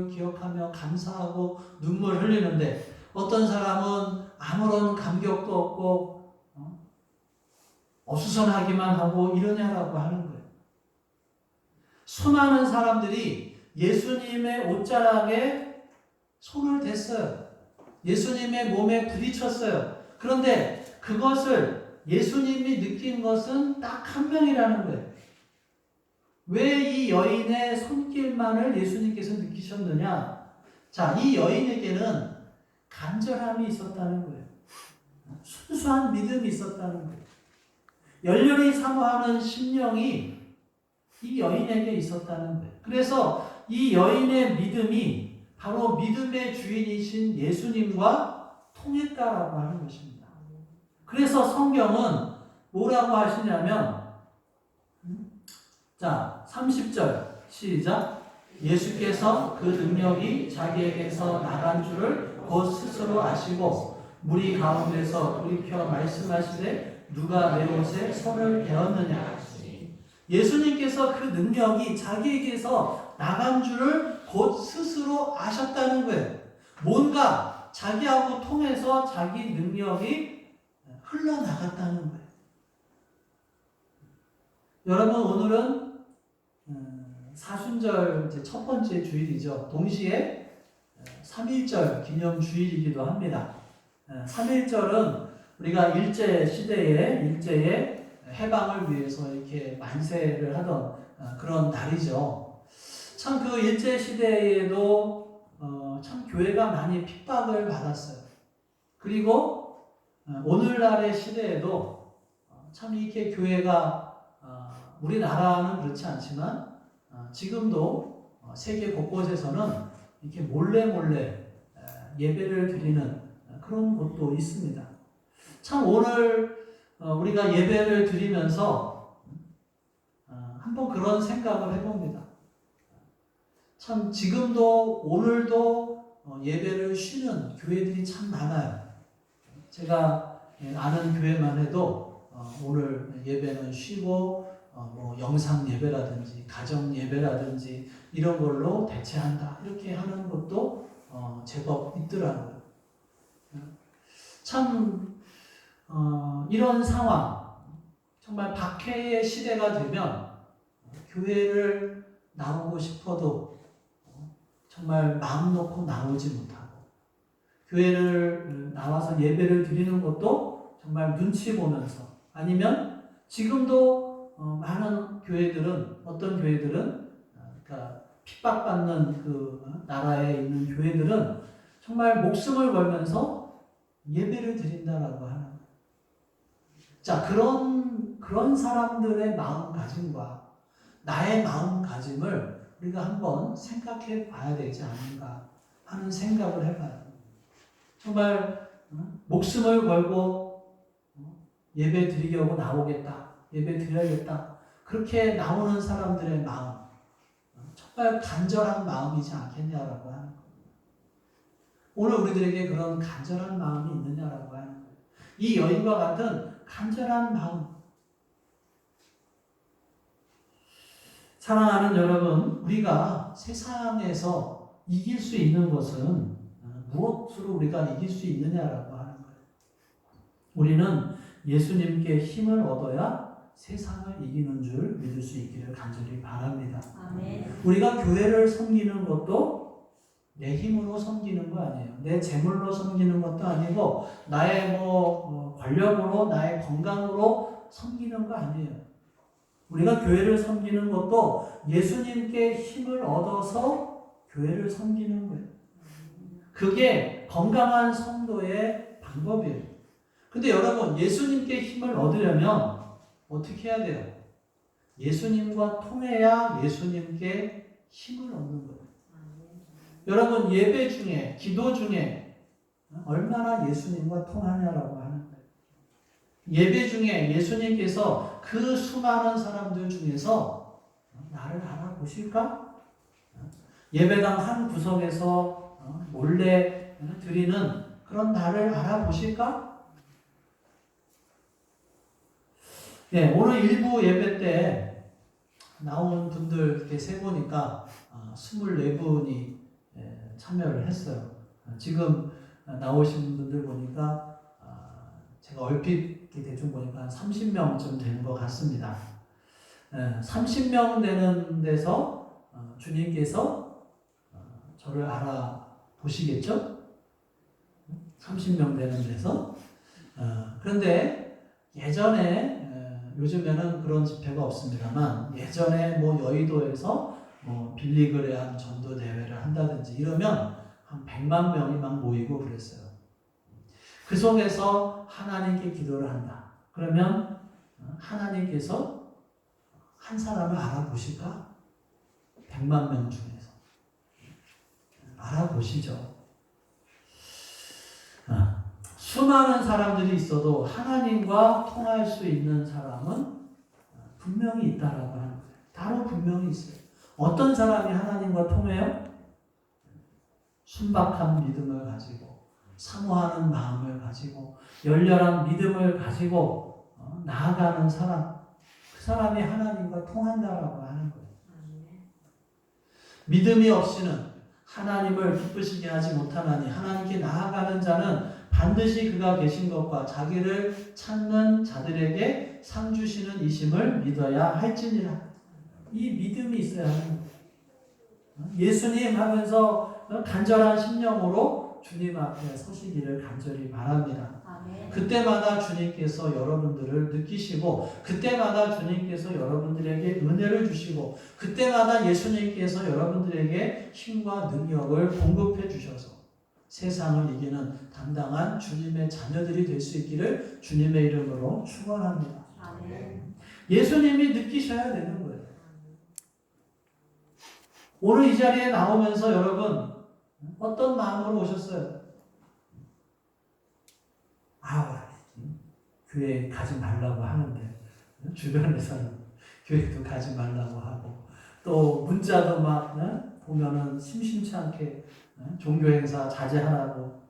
기억하며 감사하고 눈물 흘리는데 어떤 사람은 아무런 감격도 없고 어수선하기만 하고 이러냐라고 하는 거예요. 수많은 사람들이 예수님의 옷자락에 손을 댔어요. 예수님의 몸에 부딪혔어요. 그런데 그것을 예수님이 느낀 것은 딱 한 명이라는 거예요. 왜 이 여인의 손길만을 예수님께서 느끼셨느냐? 자, 이 여인에게는 간절함이 있었다는 거예요. 순수한 믿음이 있었다는 거예요. 열렬히 사모하는 심령이 이 여인에게 있었다는 거예요. 그래서 이 여인의 믿음이 바로 믿음의 주인이신 예수님과 통했다라고 하는 것입니다. 그래서 성경은 뭐라고 하시냐면, 자, 30절 시작. 예수께서 그 능력이 자기에게서 나간 줄을 곧 스스로 아시고 무리 가운데서 돌이켜 말씀하시되 누가 내 옷에 손을 대었느냐. 예수님께서 그 능력이 자기에게서 나간 줄을 곧 스스로 아셨다는 거예요. 뭔가 자기하고 통해서 자기 능력이 흘러나갔다는 거예요. 여러분, 오늘은 사순절 첫 번째 주일이죠. 동시에 3.1절 기념 주일이기도 합니다. 3.1절은 우리가 일제의 해방을 위해서 이렇게 만세를 하던 그런 날이죠. 참 그 일제 시대에도 참 교회가 많이 핍박을 받았어요. 그리고 오늘날의 시대에도 참 이렇게 교회가 우리나라는 그렇지 않지만 지금도 세계 곳곳에서는 이렇게 몰래 예배를 드리는 그런 곳도 있습니다. 참 오늘 우리가 예배를 드리면서 한번 그런 생각을 해봅니다. 참 지금도 오늘도 예배를 쉬는 교회들이 참 많아요. 제가 아는 교회만 해도 오늘 예배는 쉬고 뭐 영상 예배라든지 가정 예배라든지 이런 걸로 대체한다 이렇게 하는 것도 제법 있더라고요. 참 이런 상황, 정말 박해의 시대가 되면 교회를 나오고 싶어도 정말 마음 놓고 나오지 못하고 교회를 나와서 예배를 드리는 것도 정말 눈치 보면서 아니면 지금도 많은 교회들은 어떤 교회들은 그러니까 핍박받는 그 나라에 있는 교회들은 정말 목숨을 걸면서 예배를 드린다라고 하는 거예요. 자, 그런 사람들의 마음가짐과 나의 마음가짐을 우리가 한번 생각해 봐야 되지 않는가 하는 생각을 해봐요. 정말 목숨을 걸고 예배 드리려고 나오겠다. 예배 드려야겠다. 그렇게 나오는 사람들의 마음, 정말 간절한 마음이지 않겠냐라고 하는 거예요. 오늘 우리들에게 그런 간절한 마음이 있느냐라고 하는 거예요. 이 여인과 같은 간절한 마음. 사랑하는 여러분, 우리가 세상에서 이길 수 있는 것은 무엇으로 우리가 이길 수 있느냐라고 하는 거예요. 우리는 예수님께 힘을 얻어야 세상을 이기는 줄 믿을 수 있기를 간절히 바랍니다. 아멘. 우리가 교회를 섬기는 것도 내 힘으로 섬기는 거 아니에요. 내 재물로 섬기는 것도 아니고 나의 권력으로 나의 건강으로 섬기는 거 아니에요. 우리가 교회를 섬기는 것도 예수님께 힘을 얻어서 교회를 섬기는 거예요. 그게 건강한 성도의 방법이에요. 근데 여러분, 예수님께 힘을 얻으려면 어떻게 해야 돼요? 예수님과 통해야 예수님께 힘을 얻는 거예요. 여러분, 예배 중에, 기도 중에 얼마나 예수님과 통하냐라고 하는 거예요. 예배 중에 예수님께서 그 수많은 사람들 중에서 나를 알아보실까? 예배당 한 구석에서 몰래 드리는 그런 나를 알아보실까? 네, 오늘 일부 예배 때 나온 분들 이렇게 세보니까 24분이 참여를 했어요. 지금 나오신 분들 보니까 제가 얼핏 대충 보니까 한 30명쯤 되는 것 같습니다. 30명 되는 데서 주님께서 저를 알아보시겠죠? 30명 되는 데서. 그런데 예전에 요즘에는 그런 집회가 없습니다만 예전에 뭐 여의도에서 뭐 빌리그레암 전도 대회를 한다든지 이러면 한 100만 명이 막 모이고 그랬어요. 그 속에서 하나님께 기도를 한다. 그러면 하나님께서 한 사람을 알아보실까? 100만 명 중에서 알아보시죠. 수많은 사람들이 있어도 하나님과 통할 수 있는 사람은 분명히 있다라고 하는 거예요. 따로 분명히 있어요. 어떤 사람이 하나님과 통해요? 순박한 믿음을 가지고 사모하는 마음을 가지고 열렬한 믿음을 가지고 나아가는 사람, 그 사람이 하나님과 통한다라고 하는 거예요. 믿음이 없이는 하나님을 기쁘시게 하지 못하나니 하나님께 나아가는 자는 반드시 그가 계신 것과 자기를 찾는 자들에게 상 주시는 이심을 믿어야 할지니라. 이 믿음이 있어야 하는 거예요. 예수님 하면서 간절한 심령으로 주님 앞에 서시기를 간절히 바랍니다. 그때마다 주님께서 여러분들을 느끼시고 그때마다 주님께서 여러분들에게 은혜를 주시고 그때마다 예수님께서 여러분들에게 힘과 능력을 공급해 주셔서 세상을 이기는 당당한 주님의 자녀들이 될 수 있기를 주님의 이름으로 축원합니다. 예수님이 느끼셔야 되는 거예요. 오늘 이 자리에 나오면서 여러분 어떤 마음으로 오셨어요? 교회 가지 말라고 하는데 주변에서는 교회도 가지 말라고 하고 또 문자도 막 보면은 심심치 않게 종교 행사 자제하라고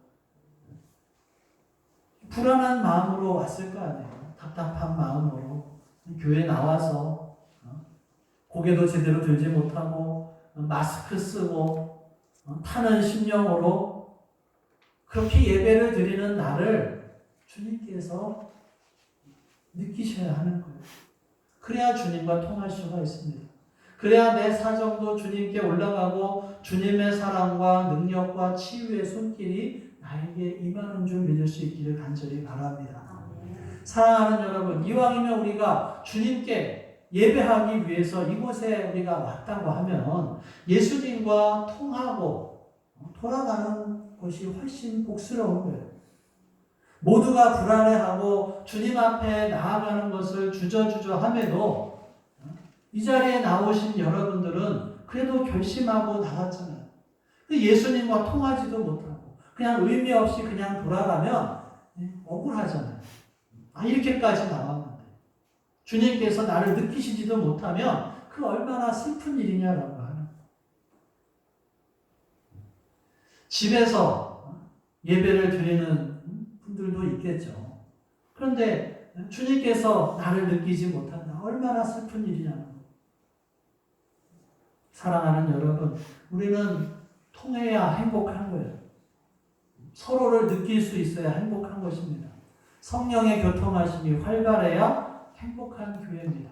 불안한 마음으로 왔을 거 아니에요. 답답한 마음으로 교회 나와서 고개도 제대로 들지 못하고 마스크 쓰고 타는 심령으로 그렇게 예배를 드리는 나를 주님께서 느끼셔야 하는 거예요. 그래야 주님과 통할 수가 있습니다. 그래야 내 사정도 주님께 올라가고 주님의 사랑과 능력과 치유의 손길이 나에게 임하는 줄 믿을 수 있기를 간절히 바랍니다. 사랑하는 여러분, 이왕이면 우리가 주님께 예배하기 위해서 이곳에 우리가 왔다고 하면 예수님과 통하고 돌아가는 것이 훨씬 복스러운 거예요. 모두가 불안해하고 주님 앞에 나아가는 것을 주저주저 함에도 이 자리에 나오신 여러분들은 그래도 결심하고 나왔잖아요. 예수님과 통하지도 못하고 그냥 의미 없이 그냥 돌아가면 억울하잖아요. 이렇게까지 나왔는데 주님께서 나를 느끼시지도 못하면 그 얼마나 슬픈 일이냐라고 하는 거예요. 집에서 예배를 드리는 분들도 있겠죠. 그런데 주님께서 나를 느끼지 못한다. 얼마나 슬픈 일이냐는 거예요. 사랑하는 여러분, 우리는 통해야 행복한 거예요. 서로를 느낄 수 있어야 행복한 것입니다. 성령의 교통하심이 활발해야 행복한 교회입니다.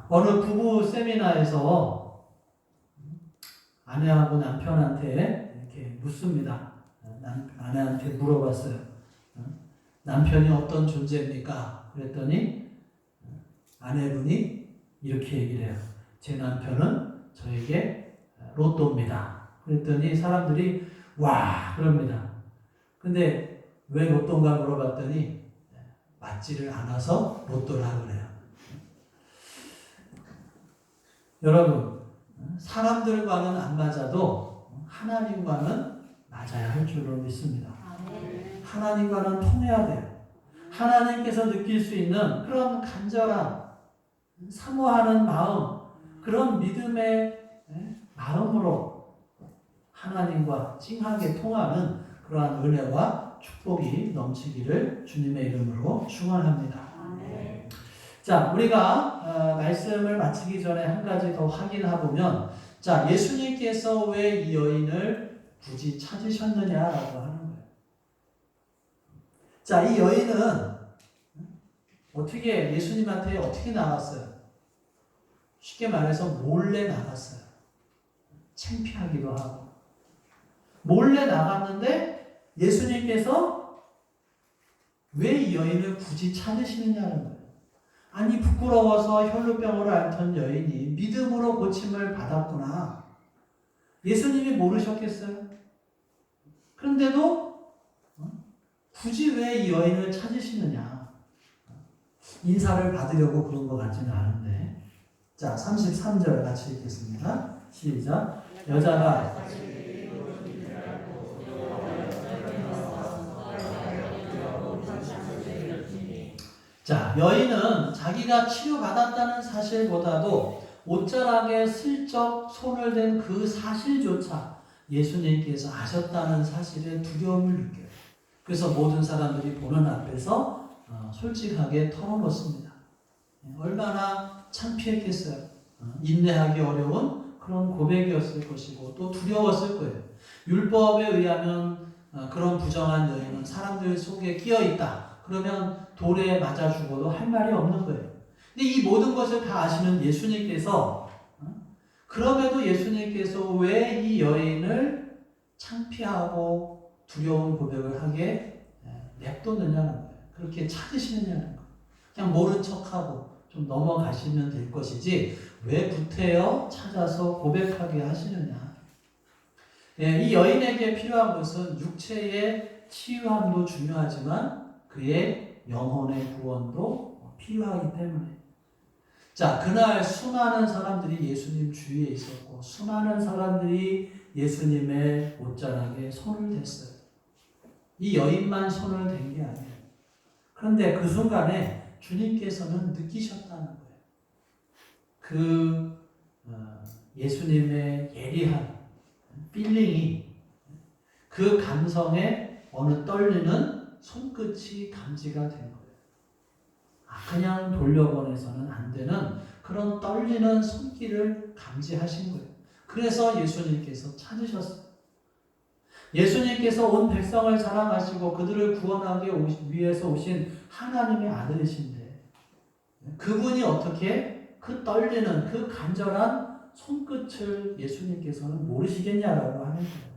어느 부부 세미나에서 아내하고 남편한테 이렇게 묻습니다. 아내한테 물어봤어요. 남편이 어떤 존재입니까? 그랬더니 아내분이 이렇게 얘기를 해요. 제 남편은 저에게 로또입니다. 그랬더니 사람들이 와 그럽니다. 근데 왜 로또인가 물어봤더니 맞지를 않아서 로또라 그래요. 여러분, 사람들과는 안 맞아도 하나님과는 맞아야 할 줄로 믿습니다. 하나님과는 통해야 돼요. 하나님께서 느낄 수 있는 그런 간절한 사모하는 마음, 그런 믿음의 마음으로 하나님과 찡하게 통하는 그러한 은혜와 축복이 넘치기를 주님의 이름으로 축원합니다. 자, 우리가 말씀을 마치기 전에 한 가지 더 확인해보면, 자, 예수님께서 왜 이 여인을 굳이 찾으셨느냐라고 하는 거예요. 자, 이 여인은 어떻게 예수님한테 어떻게 나갔어요? 쉽게 말해서 몰래 나갔어요. 창피하기도 하고. 몰래 나갔는데 예수님께서 왜 이 여인을 굳이 찾으시느냐는 거예요. 아니, 부끄러워서 혈루병으로 앓던 여인이 믿음으로 고침을 받았구나. 예수님이 모르셨겠어요? 그런데도 굳이 왜 이 여인을 찾으시느냐? 인사를 받으려고 그런 것 같지는 않은데. 자, 33절 같이 읽겠습니다. 시작. 여자가 자, 여인은 자기가 치유받았다는 사실보다도 옷자락에 슬쩍 손을 댄 그 사실조차 예수님께서 아셨다는 사실에 두려움을 느껴요. 그래서 모든 사람들이 보는 앞에서 솔직하게 털어놓습니다. 얼마나 창피했겠어요. 인내하기 어려운 그런 고백이었을 것이고 또 두려웠을 거예요. 율법에 의하면 그런 부정한 여인은 사람들 속에 끼어 있다. 그러면 돌에 맞아 죽어도 할 말이 없는 거예요. 근데 이 모든 것을 다 아시는 예수님께서 그럼에도 예수님께서 왜 이 여인을 창피하고 두려운 고백을 하게 냅뒀느냐는 거예요. 그렇게 찾으시느냐는 거예요. 그냥 모른 척하고 좀 넘어가시면 될 것이지 왜 구태여 찾아서 고백하게 하시느냐. 이 여인에게 필요한 것은 육체의 치유함도 중요하지만 그의 영혼의 구원도 필요하기 때문에. 자, 그날 수많은 사람들이 예수님 주위에 있었고 수많은 사람들이 예수님의 옷자락에 손을 댔어요. 이 여인만 손을 댄 게 아니에요. 그런데 그 순간에 주님께서는 느끼셨다는 거예요. 그 예수님의 예리한 필링이 그 감성에 어느 떨리는 손끝이 감지가 된 거예요. 그냥 돌려보내서는 안 되는 그런 떨리는 손길을 감지하신 거예요. 그래서 예수님께서 찾으셨어요. 예수님께서 온 백성을 사랑하시고 그들을 구원하기 위해서 오신 하나님의 아들이신데 그분이 어떻게 그 떨리는 그 간절한 손끝을 예수님께서는 모르시겠냐라고 하는 거예요.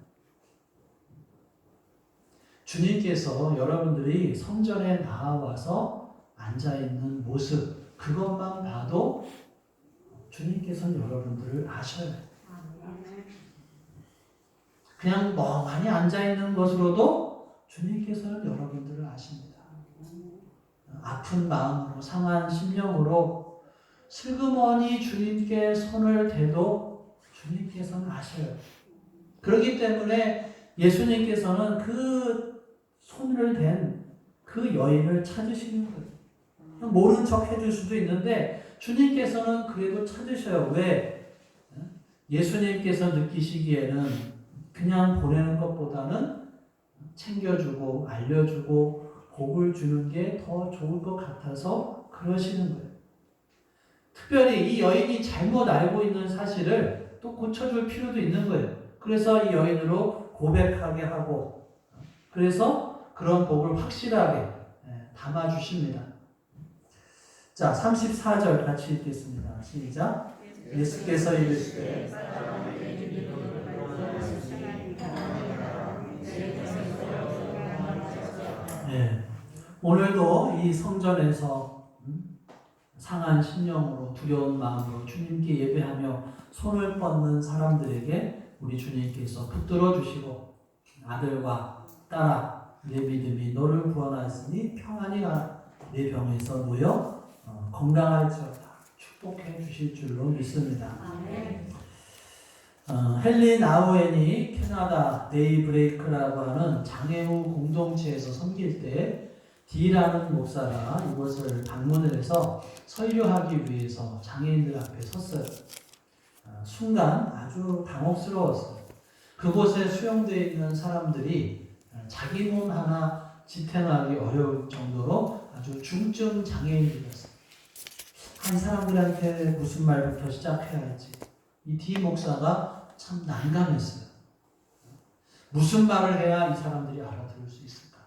주님께서 여러분들이 성전에 나와서 앉아있는 모습 그것만 봐도 주님께서는 여러분들을 아셔요. 그냥 멍하니 앉아있는 것으로도 주님께서는 여러분들을 아십니다. 아픈 마음으로 상한 심령으로 슬그머니 주님께 손을 대도 주님께서는 아셔요. 그렇기 때문에 예수님께서는 그 손을 댄 그 여인을 찾으시는 거예요. 모른 척 해줄 수도 있는데 주님께서는 그래도 찾으셔요. 왜? 예수님께서 느끼시기에는 그냥 보내는 것보다는 챙겨주고 알려주고 복을 주는 게 더 좋을 것 같아서 그러시는 거예요. 특별히 이 여인이 잘못 알고 있는 사실을 또 고쳐줄 필요도 있는 거예요. 그래서 이 여인으로 고백하게 하고 그래서 그런 복을 확실하게 담아주십니다. 자, 34절 같이 읽겠습니다. 시작. 예수께서 이르시되 오늘도 이 성전에서 상한 심령으로 두려운 마음으로 주님께 예배하며 손을 뻗는 사람들에게 우리 주님께서 붙들어 주시고 아들과 딸아 내 믿음이 너를 구원하였으니 평안히 가라 내 병에서 놓여 건강할지어다 축복해 주실 줄로 믿습니다. 헨리 나우엔이 캐나다 데이브레이크라고 하는 장애 후 공동체에서 섬길 때 디라는 목사가 이곳을 방문을 해서 설교하기 위해서 장애인들 앞에 섰어요. 순간 아주 당혹스러웠어요. 그곳에 수용되어 있는 사람들이 자기 몸 하나 지탱하기 어려울 정도로 아주 중증 장애인들이었어요. 이 사람들한테 무슨 말부터 시작해야 할지 이 디 목사가 참 난감했어요. 무슨 말을 해야 이 사람들이 알아들을 수 있을까?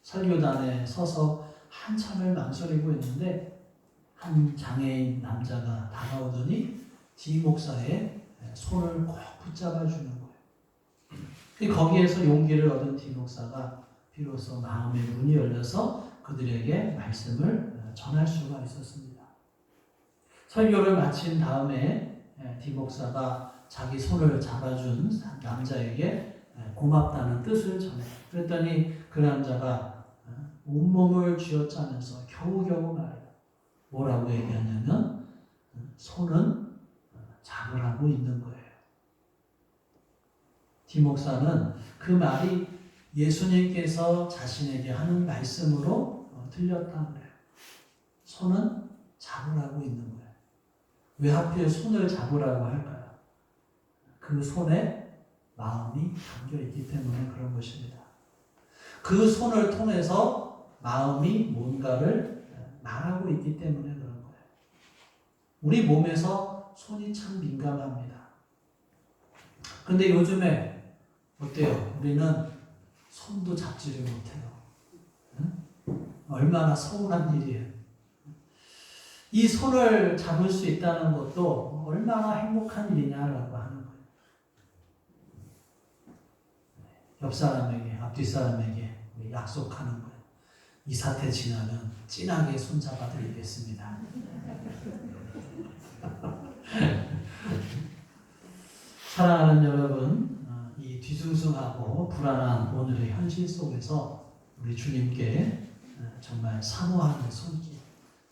설교단에 서서 한참을 망설이고 있는데 한 장애인 남자가 다가오더니 디 목사의 손을 꼭 붙잡아 주는 거예요. 거기에서 용기를 얻은 디 목사가 비로소 마음의 문이 열려서 그들에게 말씀을 전할 수가 있었습니다. 설교를 마친 다음에 디 목사가 자기 손을 잡아준 남자에게 고맙다는 뜻을 전해요. 그랬더니 그 남자가 온몸을 쥐어짜면서 겨우겨우 말해요. 뭐라고 얘기하냐면 손은 잡으라고 있는 거예요. 디 목사는 그 말이 예수님께서 자신에게 하는 말씀으로 들렸다는 거예요. 손은 잡으라고 있는 거예요. 왜 하필 손을 잡으라고 할까요? 그 손에 마음이 담겨 있기 때문에 그런 것입니다. 그 손을 통해서 마음이 뭔가를 말하고 있기 때문에 그런 거예요. 우리 몸에서 손이 참 민감합니다. 근데 요즘에 어때요? 우리는 손도 잡지를 못해요. 응? 얼마나 서운한 일이에요. 이 손을 잡을 수 있다는 것도 얼마나 행복한 일이냐라고 하는 거예요. 옆 사람에게, 앞뒤 사람에게 약속하는 거예요. 이 사태 지나면 진하게 손잡아 드리겠습니다. 사랑하는 여러분, 이 뒤숭숭하고 불안한 오늘의 현실 속에서 우리 주님께 정말 사모하는 손길,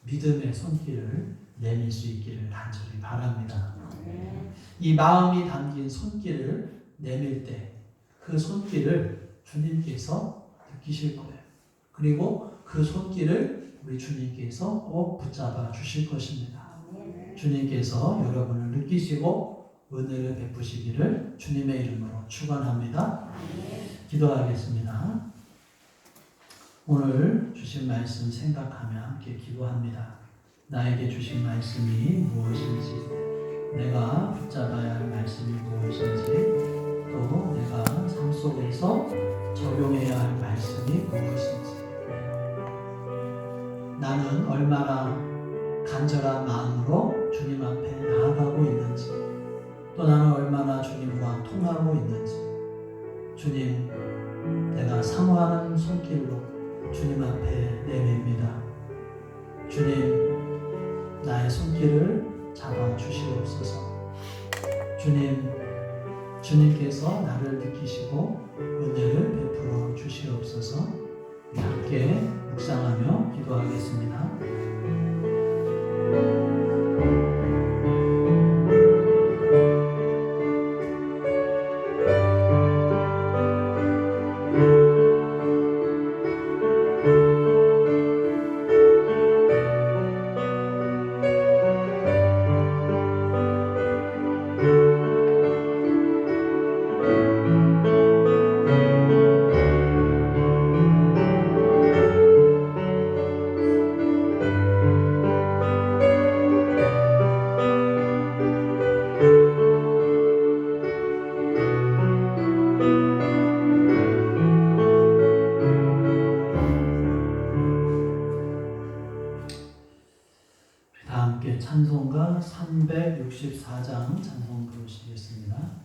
믿음의 손길을 내밀 수 있기를 간절히 바랍니다. 이 마음이 담긴 손길을 내밀 때 그 손길을 주님께서 느끼실 거예요. 그리고 그 손길을 우리 주님께서 꼭 붙잡아 주실 것입니다. 주님께서 여러분을 느끼시고 은혜를 베푸시기를 주님의 이름으로 축원합니다. 기도하겠습니다. 오늘 주신 말씀 생각하며 함께 기도합니다. 나에게 주신 말씀이 무엇인지, 내가 붙잡아야 할 말씀이 무엇인지, 또 내가 삶 속에서 적용해야 할 말씀이 무엇인지, 나는 얼마나 간절한 마음으로 주님 앞에 나아가고 있는지, 또 나는 얼마나 주님과 통하고 있는지, 주님, 내가 사모하는 손길로 주님 앞에 내밉니다. 주님, 나의 손길을 잡아 주시옵소서. 주님께서 나를 느끼시고 은혜를 베풀어 주시옵소서. 함께 묵상하며 기도하겠습니다. 찬송가 364장 찬송 부르시겠습니다.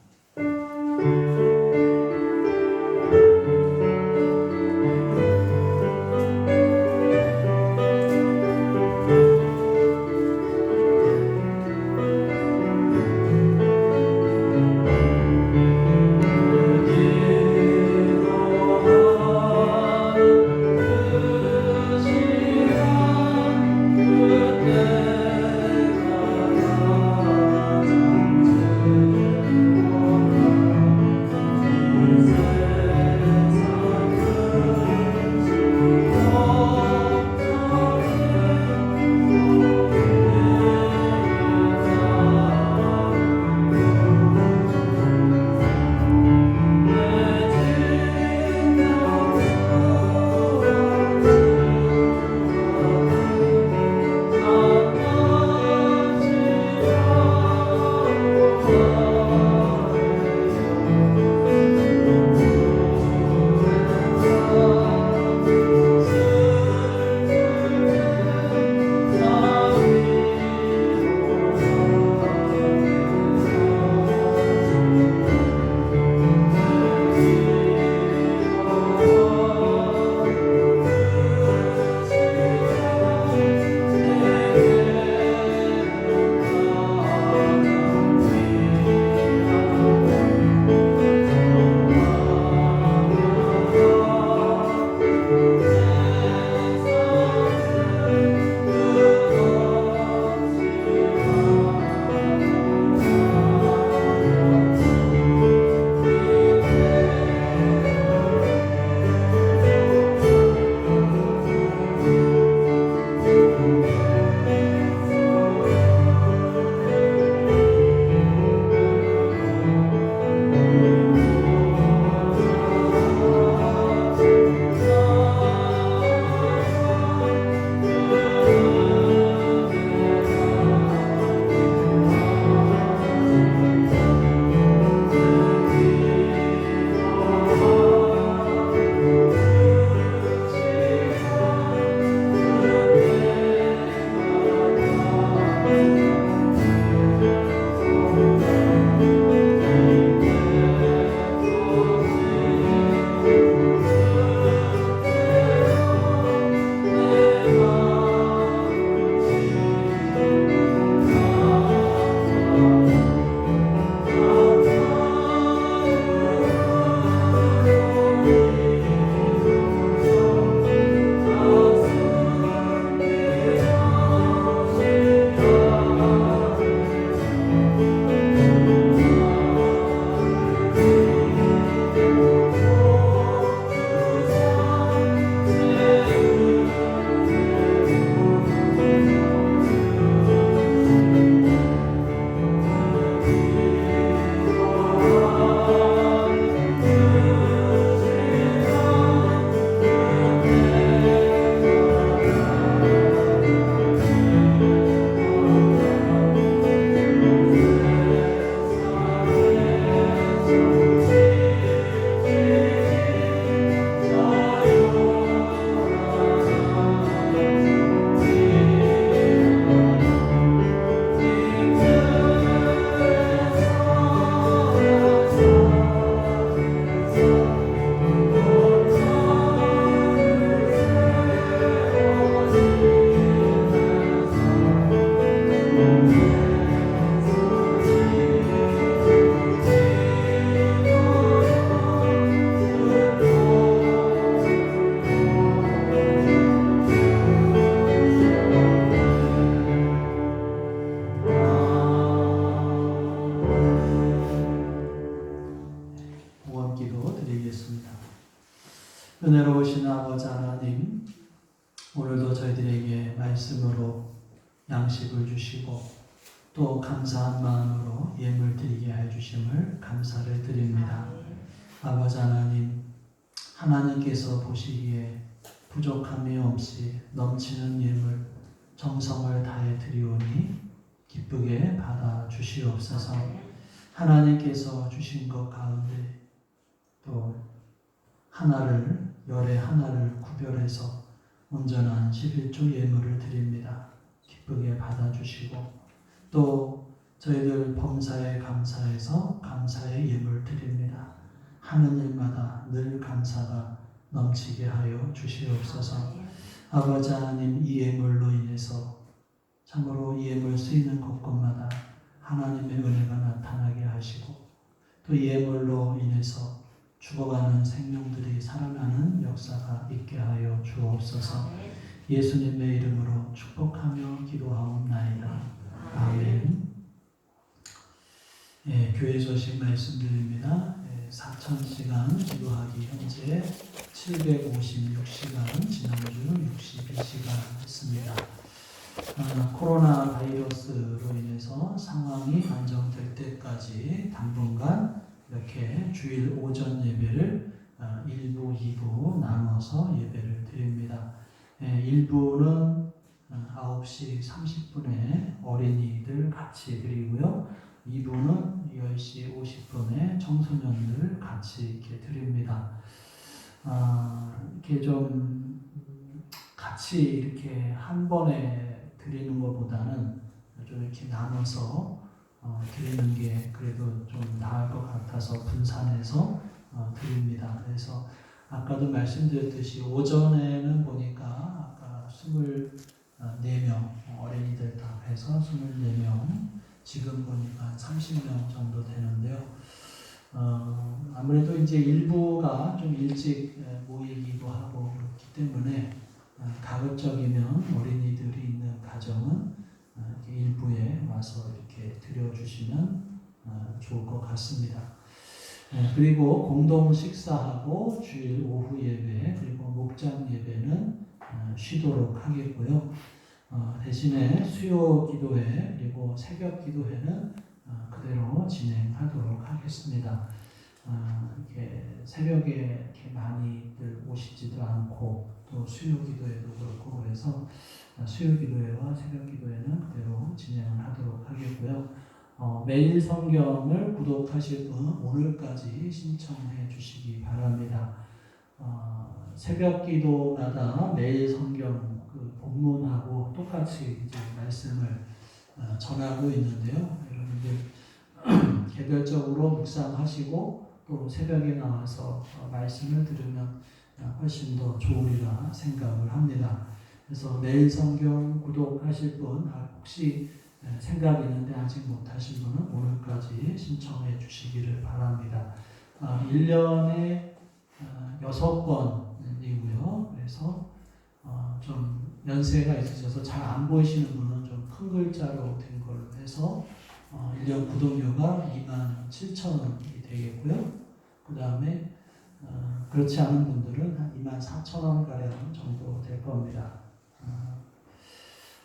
은혜로우신 아버지 하나님, 오늘도 저희들에게 말씀으로 양식을 주시고 또 감사한 마음으로 예물 드리게 해주심을 감사를 드립니다. 아버지 하나님, 하나님께서 보시기에 부족함이 없이 넘치는 예물 정성을 다해 드리오니 기쁘게 받아 주시옵소서. 하나님께서 주신 것 가운데 또 열의 하나를 구별해서 온전한 11조 예물을 드립니다. 기쁘게 받아주시고 또 저희들 범사에 감사해서 감사의 예물 드립니다. 하는 일마다 늘 감사가 넘치게 하여 주시옵소서. 아버지 하나님, 이 예물로 인해서 참으로 이 예물 쓰이는 곳곳마다 하나님의 은혜가 나타나게 하시고 또 이 예물로 인해서 죽어가는 생명들이 살아나는 역사가 있게 하여 주옵소서. 예수님의 이름으로 축복하며 기도하옵나이다. 아멘. 교회 소식 말씀드립니다. 4,000시간 기도하기 현재 756시간, 지난주 62시간 했습니다. 코로나 바이러스로 인해서 상황이 안정될 때까지 당분간 이렇게 주일 오전 예배를 1부, 2부 나눠서 예배를 드립니다. 1부는 9시 30분에 어린이들 같이 드리고요. 2부는 10시 50분에 청소년들 같이 이렇게 드립니다. 이렇게 좀 같이 이렇게 한 번에 드리는 것보다는 좀 이렇게 나눠서 드리는 게 그래도 좀 나을 것 같아서 분산해서 드립니다. 그래서 아까도 말씀드렸듯이 오전에는 보니까 아까 24명 어린이들 다 해서 24명, 지금 보니까 30명 정도 되는데요. 아무래도 이제 일부가 좀 일찍 모이기도 하고 그렇기 때문에 가급적이면 어린이들이 있는 가정은 일부에 와서 이렇게 드려주시면 좋을 것 같습니다. 그리고 공동 식사하고 주일 오후 예배 그리고 목장 예배는 쉬도록 하겠고요. 대신에 수요 기도회 그리고 새벽 기도회는 그대로 진행하도록 하겠습니다. 이렇게 새벽에 이렇게 많이들 오시지도 않고 또 수요 기도회도 그렇고 그래서 수요 기도회와 새벽 기도회는 그대로 진행을 하도록 하겠고요. 매일 성경을 구독하실 분 오늘까지 신청해 주시기 바랍니다. 새벽 기도마다 매일 성경 그 본문하고 똑같이 이제 말씀을 전하고 있는데요. 여러분들 개별적으로 묵상하시고 또 새벽에 나와서 말씀을 들으면 훨씬 더 좋으리라 생각을 합니다. 그래서 매일 성경 구독하실 분 혹시 생각이 있는데 아직 못하신 분은 오늘까지 신청해 주시기를 바랍니다. 1년에 6번이고요. 그래서 좀 연세가 있으셔서 잘 안 보이시는 분은 좀 큰 글자로 된 걸로 해서 1년 구독료가 27,000원이 되겠고요. 그 다음에 그렇지 않은 분들은 한 24,000원 가량 정도 될 겁니다.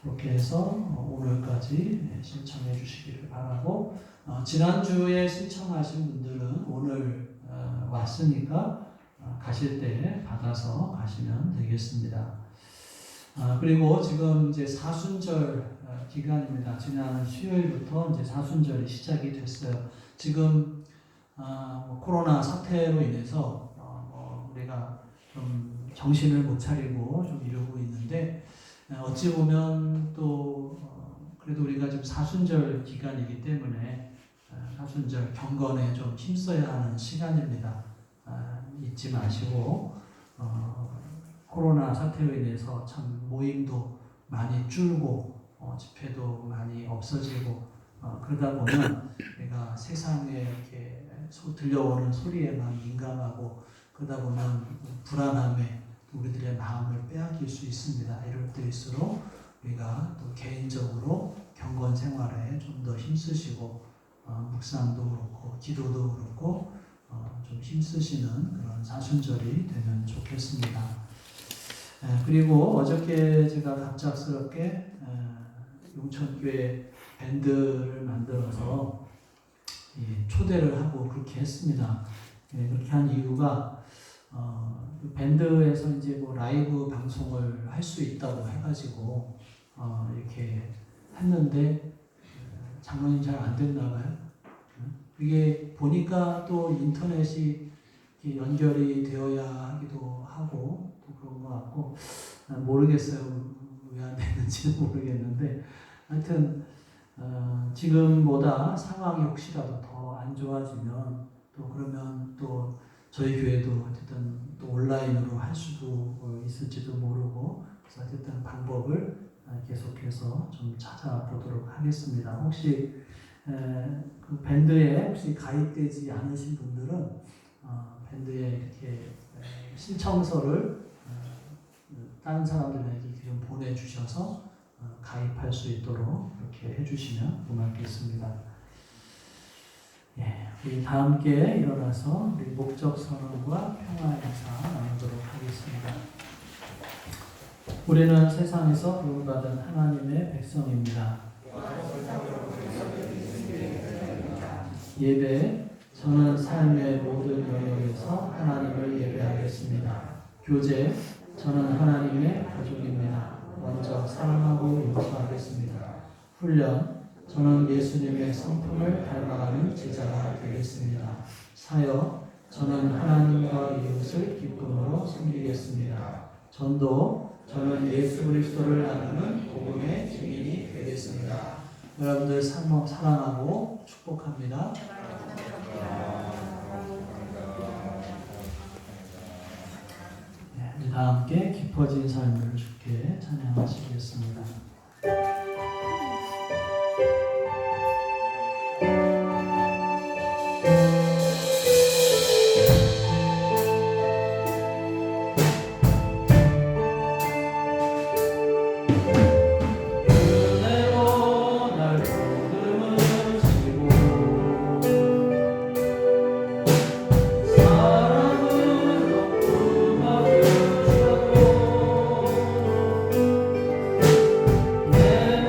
그렇게 해서 오늘까지 신청해 주시기를 바라고, 지난주에 신청하신 분들은 오늘 왔으니까 가실 때 받아서 가시면 되겠습니다. 그리고 지금 이제 사순절 기간입니다. 지난 수요일부터 이제 사순절이 시작이 됐어요. 지금 코로나 사태로 인해서 우리가 좀 정신을 못 차리고 좀 이러고 있는데, 어찌 보면 또 그래도 우리가 지금 사순절 기간이기 때문에 사순절 경건에 좀 힘써야 하는 시간입니다. 잊지 마시고, 코로나 사태로 인해서 참 모임도 많이 줄고 집회도 많이 없어지고 그러다 보면 내가 세상에 이렇게 들려오는 소리에만 민감하고 그러다 보면 불안함에 우리들의 마음을 빼앗길 수 있습니다. 이럴 때일수록 우리가 또 개인적으로 경건 생활에 좀 더 힘쓰시고 묵상도 그렇고 기도도 그렇고 좀 힘쓰시는 그런 사순절이 되면 좋겠습니다. 그리고 어저께 제가 갑작스럽게 용천교회 밴드를 만들어서 초대를 하고 그렇게 했습니다. 그렇게 한 이유가 밴드에서 이제 뭐 라이브 방송을 할 수 있다고 해가지고 이렇게 했는데 장로님 잘 안 됐나 봐요. 이게 보니까 또 인터넷이 연결이 되어야 하기도 하고 또 그런 것 같고 모르겠어요. 왜 안 되는지 모르겠는데 하여튼 지금보다 상황이 혹시라도 더 안 좋아지면 또 그러면 또 저희 교회도 어쨌든 또 온라인으로 할 수도 있을지도 모르고 그래서 어쨌든 방법을 계속해서 좀 찾아보도록 하겠습니다. 혹시 그 밴드에 혹시 가입되지 않으신 분들은 밴드에 이렇게 신청서를 다른 사람들에게 좀 보내주셔서 가입할 수 있도록 이렇게 해주시면 고맙겠습니다. 우리 다 함께 일어나서 우리 목적 선언과 평화 인사 나누도록 하겠습니다. 우리는 세상에서 부름받은 하나님의 백성입니다. 예배, 저는 삶의 모든 영역에서 하나님을 예배하겠습니다. 교제, 저는 하나님의 가족입니다. 먼저 사랑하고 용서하겠습니다. 훈련, 저는 예수님의 성품을 닮아가는 제자가 되겠습니다. 사역, 저는 하나님과 이웃을 기쁨으로 섬기겠습니다. 전도, 저는 예수 그리스도를 나누는 복음의 증인이 되겠습니다. 여러분들 사랑하고 축복합니다. 다 함께 깊어진 삶을 주께 찬양하시겠습니다. 내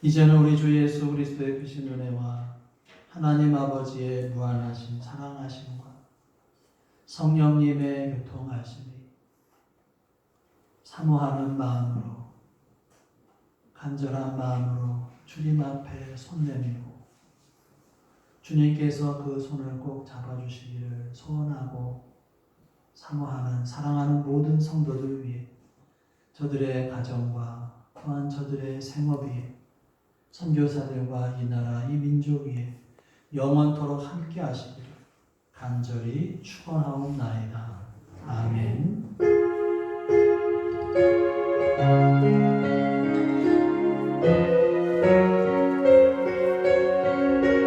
이제는 우리 주 예수 그리스도의 크신 은혜와 하나님 아버지의 무한하신 사랑하심과 성령님의 교통하심이 사모하는 마음으로 간절한 마음으로 주님 앞에 손 내밀고 주님께서 그 손을 꼭 잡아주시기를 소원하고 사모하는 사랑하는 모든 성도들 위해 저들의 가정과 또한 저들의 생업 위에 선교사들과 이 나라 이 민족 위에 영원토록 함께 하시기를 간절히 축원하옵나이다. 아멘.